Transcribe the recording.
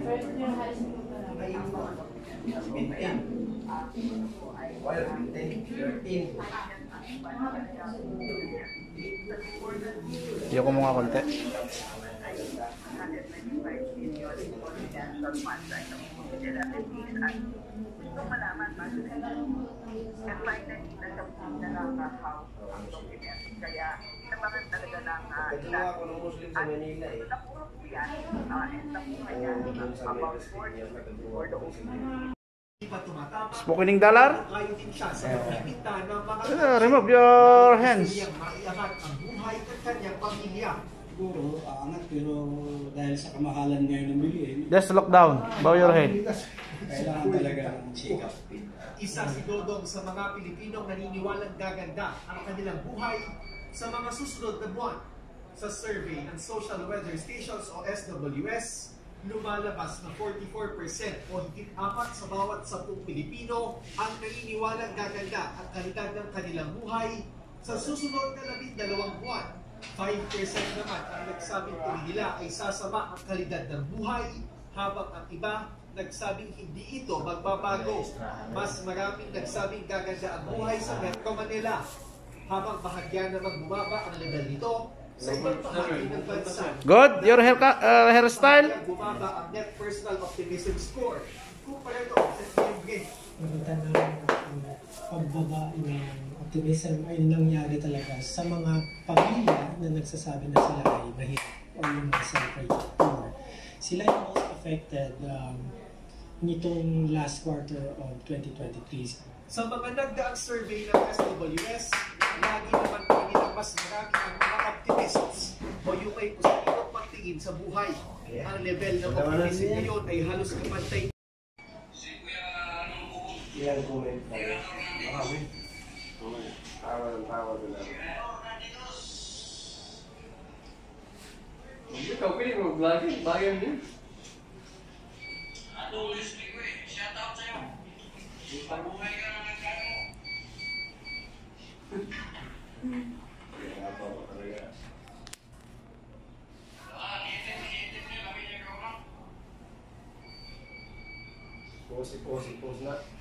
First year high school ka lang. Iyo ko mga konti. Gusto malaman ba? And finally, nasabot na lang house ang document. Kaya, nabakan talaga lang Katuwa ako ng Muslim sa Manila eh. napurot ko yan. And nakuha yan about 40 for the opening. Spooking dollar? Remove your hands. Siguro, aangat pero dahil sa kamahalan ngayon ng bilihin, Just look down. Bow your head. kailangan talaga ng check-up. Isa si Dodong sa mga Pilipinong naniniwalang gaganda ang kanilang buhay sa mga susunod na buwan. Sa survey ng Social Weather Stations o SWS, lumalabas na 44% o higit 4 sa bawat 10 Pilipino ang naniniwalang gaganda ang kalidad ng kanilang buhay sa susunod na 12 buwan. 5% naman ang nagsabing kung nila ay sasama ang kalidad ng buhay, habang ang iba nagsabing hindi ito magbabago. Mas maraming nagsabing gaganda ang buhay sa Metro Manila, habang bahagya namang bumaba ang level nito sa ibang bahagi ng bansa. Good. Your hairstyle? Bumaba ang net personal optimism score kumpara doon sa PMG. Nakita namin ang pagbaba ng optimism ay nangyari talaga sa mga pamilya na nagsasabi na sila ay mahirap o yung mga celebrated poor. Sila yung most affected nitong last quarter of 2023. Sa mga nagdaang survey ng SWS, lagi naman kanilang mas marami ang mga optimists o yung may positibong pagtingin sa buhay. Ang level ng optimism ngayon ay halos kapantay. Ilang comment na yun? Marami. Tawa na lang. Ikaw, pwede mo vlogging? Bagay mo din? Ato, listening ko eh. Shout out sa'yo. Pabuhay ka ng nagkano mo. Kaya pa ba talaga? Niitip niya, kami niya ka. Pose na.